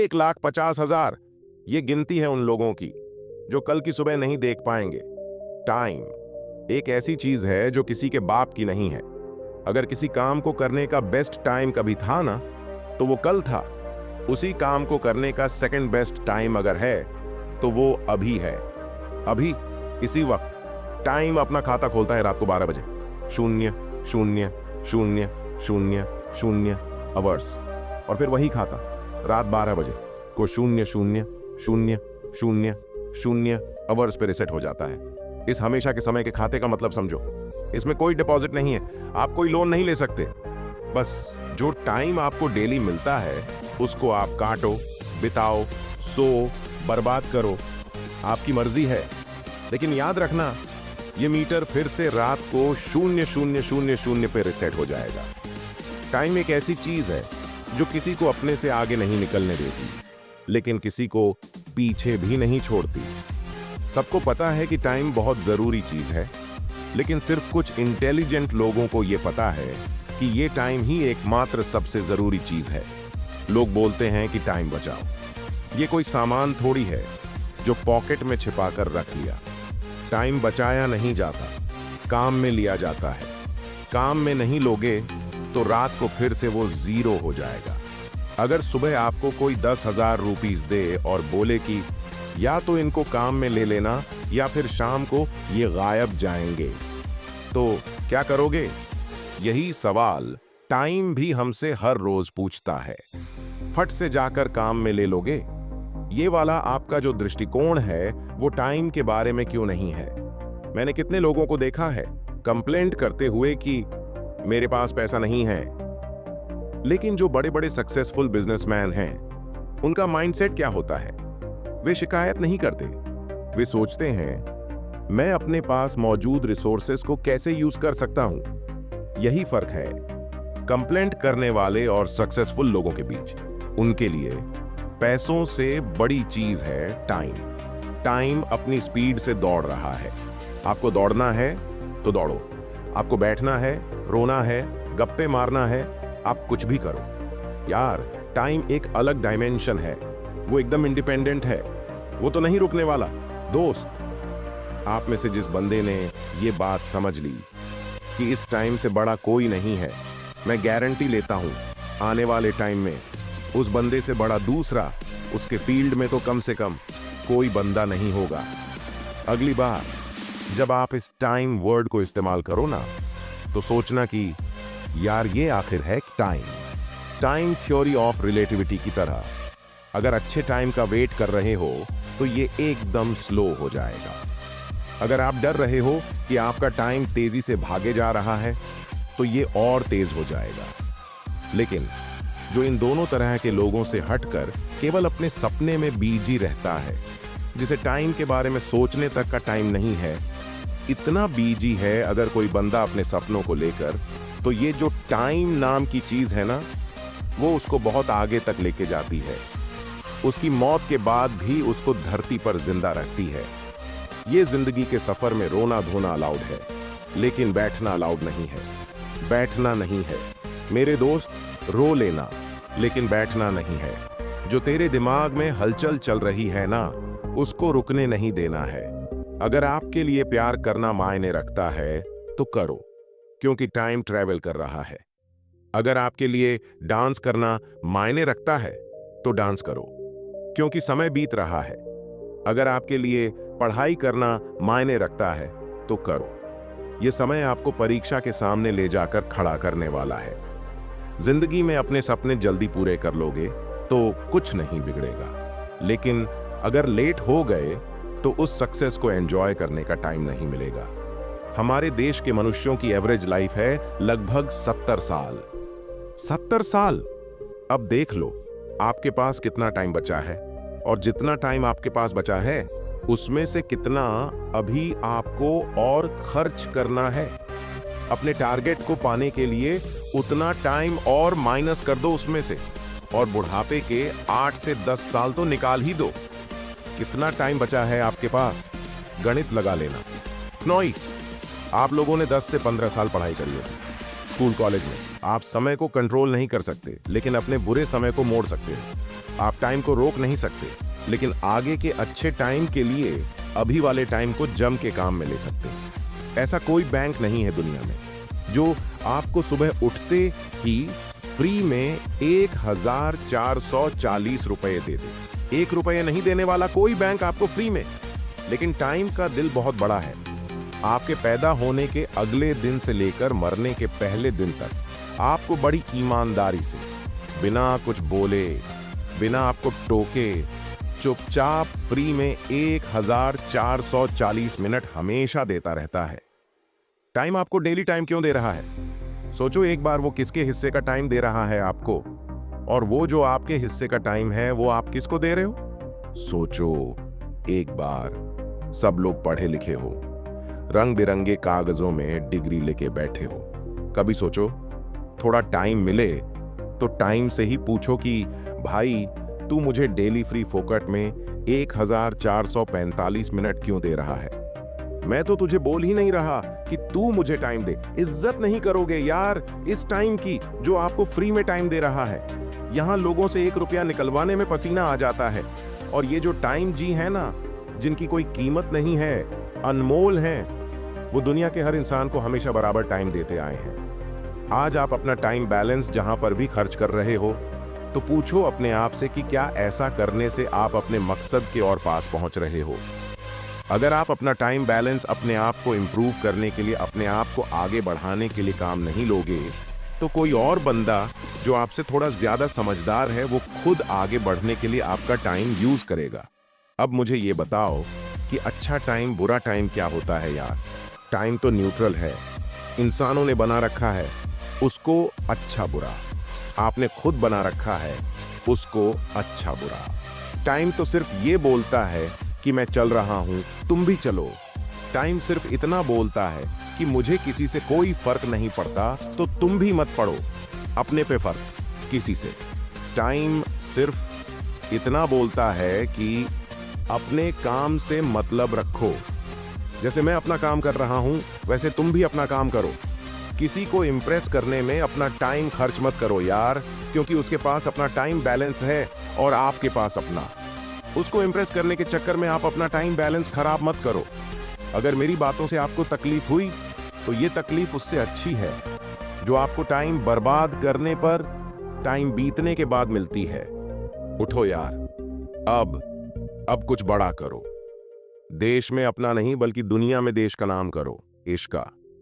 1,50,000। ये गिनती है उन लोगों की जो कल की सुबह नहीं देख पाएंगे। टाइम एक ऐसी चीज है जो किसी के बाप की नहीं है। अगर किसी काम को करने का बेस्ट टाइम कभी था ना, तो वो कल था। उसी काम को करने का सेकंड बेस्ट टाइम अगर है तो वो अभी है। अभी इसी वक्त टाइम अपना खाता खोलता है रात को 12 बजे। 000000 आवर्स। और फिर वही खाता रात 12 बजे को 000000 आवर्स पे रिसेट हो जाता है। इस हमेशा के समय के खाते का मतलब समझो। इसमें कोई डिपॉजिट नहीं है, आप कोई लोन नहीं ले सकते। बस जो टाइम आपको डेली मिलता है उसको आप काटो, बिताओ, सो, बर्बाद करो, आपकी मर्जी है। लेकिन याद रखना, ये मीटर फिर से रात को 0000 पे रिसेट हो जाएगा। टाइम एक ऐसी चीज है जो किसी को अपने से आगे नहीं निकलने देती, लेकिन किसी को पीछे भी नहीं छोड़ती। सबको पता है कि टाइम बहुत जरूरी चीज है, लेकिन सिर्फ कुछ इंटेलिजेंट लोगों को यह पता है कि ये टाइम ही एकमात्र सबसे जरूरी चीज है। लोग बोलते हैं कि टाइम बचाओ। ये कोई सामान थोड़ी है जो पॉकेट में छिपा कर रख लिया। टाइम बचाया नहीं जाता, काम में लिया जाता है। काम में नहीं लोगे तो रात को फिर से वो जीरो हो जाएगा। अगर सुबह आपको कोई 10,000 रुपीस दे और बोले कि या तो इनको काम में ले लेना या फिर शाम को ये गायब जाएंगे, तो क्या करोगे? यही सवाल टाइम भी हमसे हर रोज पूछता है। फट से जाकर काम में ले लोगे? ये वाला आपका जो दृष्टिकोण है वो टाइम के बारे में क्यों नहीं है? मैंने कितने लोगों को देखा है कंप्लेंट करते हुए कि मेरे पास पैसा नहीं है। लेकिन जो बड़े बड़े सक्सेसफुल बिजनेसमैन हैं, उनका माइंडसेट क्या होता है? वे शिकायत नहीं करते। वे सोचते हैं मैं अपने पास मौजूद रिसोर्सेस को कैसे यूज कर सकता हूं। यही फर्क है कंप्लेंट करने वाले और सक्सेसफुल लोगों के बीच। उनके लिए पैसों से बड़ी चीज है टाइम। टाइम अपनी स्पीड से दौड़ रहा है। आपको दौड़ना है तो दौड़ो। आपको बैठना है, रोना है, गप्पे मारना है, आप कुछ भी करो। यार, टाइम एक अलग डायमेंशन है। वो एकदम इंडिपेंडेंट है। वो तो नहीं रुकने वाला। दोस्त, आप में से जिस बंदे ने ये बात समझ ली कि इस टाइम से बड़ा कोई नहीं है, मैं गारंटी लेता हूं आने वाले टाइम में उस बंदे से बड़ा दूसरा उसके फील्ड में तो कम से कम कोई बंदा नहीं होगा। अगली बार जब आप इस टाइम वर्ड को इस्तेमाल करो ना, तो सोचना कि यार ये आखिर है time. Time theory of relativity की तरह। अगर अच्छे टाइम का वेट कर रहे हो तो ये एकदम स्लो हो जाएगा। अगर आप डर रहे हो कि आपका टाइम तेजी से भागे जा रहा है तो ये और तेज हो जाएगा। लेकिन जो इन दोनों तरह के लोगों से हटकर केवल अपने सपने में बिजी रहता है, जिसे टाइम के बारे में सोचने तक का टाइम नहीं है, इतना बिजी है अगर कोई बंदा अपने सपनों को लेकर, तो ये जो टाइम नाम की चीज है ना, वो उसको बहुत आगे तक लेके जाती है। उसकी मौत के बाद भी उसको धरती पर जिंदा रखती है। ये जिंदगी के सफर में रोना धोना अलाउड है, लेकिन बैठना अलाउड नहीं है। बैठना नहीं है मेरे दोस्त, रो लेना, लेकिन बैठना नहीं है। जो तेरे दिमाग में हलचल चल रही है ना, उसको रुकने नहीं देना है। अगर आपके लिए प्यार करना मायने रखता है तो करो, क्योंकि टाइम ट्रैवल कर रहा है। अगर आपके लिए डांस करना मायने रखता है तो डांस करो, क्योंकि समय बीत रहा है। अगर आपके लिए पढ़ाई करना मायने रखता है तो करो। यह समय आपको परीक्षा के सामने ले जाकर खड़ा करने वाला है। जिंदगी में अपने सपने जल्दी पूरे कर लोगे तो कुछ नहीं बिगड़ेगा, लेकिन अगर लेट हो गए तो उस सक्सेस को एंजॉय करने का टाइम नहीं मिलेगा। हमारे देश के मनुष्यों की एवरेज लाइफ है लगभग 70 साल। 70 साल! अब देख लो आपके पास कितना टाइम बचा है, और जितना टाइम आपके पास बचा है उसमें से कितना अभी आपको और खर्च करना है। अपने टारगेट को पाने के लिए उतना टाइम और माइनस कर दो उसमें से, और बुढ़ापे के 8 से 10 साल तो निकाल ही दो। कितना टाइम बचा है आपके पास? गणित लगा लेना। नॉइस, आप लोगों ने 10 से 15 साल पढ़ाई करी है स्कूल कॉलेज में। आप समय को कंट्रोल नहीं कर सकते, लेकिन अपने बुरे समय को मोड़ सकते हो। आप टाइम को रोक नहीं सकते, लेकिन आगे के अच्छे टाइम के लिए अभी वाले टाइम को जम के काम में ले सकते हैं। ऐसा कोई बैंक नहीं है दुनिया में जो आपको सुबह उठते ही फ्री में 1440 रुपए दे दे। 1 रुपये नहीं देने वाला कोई बैंक आपको फ्री में। लेकिन टाइम का दिल बहुत बड़ा है। आपके पैदा होने के अगले दिन से लेकर मरने के पहले दिन तक आपको बड़ी ईमानदारी से, बिना कुछ बोले, बिना आपको टोके, चुपचाप फ्री में 1440 मिनट हमेशा देता रहता है। टाइम आपको डेली टाइम क्यों दे रहा है? सोचो एक बार, वो किसके हिस्से का टाइम दे रहा है आपको, और वो जो आपके हिस्से का टाइम है वो आप किसको दे रहे हो? सोचो एक बार। सब लोग पढ़े लिखे हो, रंग बिरंगे कागजों में डिग्री लेके बैठे हो। कभी सोचो थोड़ा टाइम मिले तो टाइम से ही पूछो कि भाई तू मुझे डेली फ्री फोकट में 1445 मिनट क्यों दे रहा है? मैं तो तुझे बोल ही नहीं रहा कि तू मुझे टाइम दे। इज्जत नहीं करोगे यार इस टाइम की जो आपको फ्री में टाइम दे रहा है। यहाँ लोगों से 1 रुपया निकलवाने में पसीना आ जाता है, और ये जो टाइम जी है ना, जिनकी कोई कीमत नहीं है, अनमोल हैं, वो दुनिया के हर इंसान को हमेशा बराबर टाइम देते आए हैं। आज आप अपना टाइम बैलेंस जहां पर भी खर्च कर रहे हो, तो पूछो अपने आप से कि क्या ऐसा करने से आप अपने मकसद के और पास पहुंच रहे हो? अगर आप अपना टाइम बैलेंस अपने आप को इंप्रूव करने के लिए, अपने आप को आगे बढ़ाने के लिए काम नहीं लोगे, तो कोई और बंदा जो आपसे थोड़ा ज्यादा समझदार है वो खुद आगे बढ़ने के लिए आपका टाइम यूज करेगा। अब मुझे ये बताओ कि अच्छा टाइम बुरा टाइम क्या होता है यार? टाइम तो न्यूट्रल है, इंसानों ने बना रखा है उसको अच्छा बुरा, आपने खुद बना रखा है उसको अच्छा बुरा। टाइम तो सिर्फ ये बोलता है कि मैं चल रहा हूं, तुम भी चलो। टाइम सिर्फ इतना बोलता है कि मुझे किसी से कोई फर्क नहीं पड़ता, तो तुम भी मत पड़ो अपने पे फर्क किसी से। टाइम सिर्फ इतना बोलता है कि अपने काम से मतलब रखो। जैसे मैं अपना काम कर रहा हूं, वैसे तुम भी अपना काम करो। किसी को इम्प्रेस करने में अपना टाइम खर्च मत करो यार, क्योंकि उसके पास अपना टाइम बैलेंस है और आपके पास अपना। उसको इम्प्रेस करने के चक्कर में आप अपना टाइम बैलेंस खराब मत करो। अगर मेरी बातों से आपको तकलीफ हुई, तो ये तकलीफ उससे अच्छी है जो आपको टाइम बर्बाद करने पर टाइम बीतने के बाद मिलती है। उठो यार, अब कुछ बड़ा करो। देश में अपना नहीं बल्कि दुनिया में देश का नाम करो। इश्का।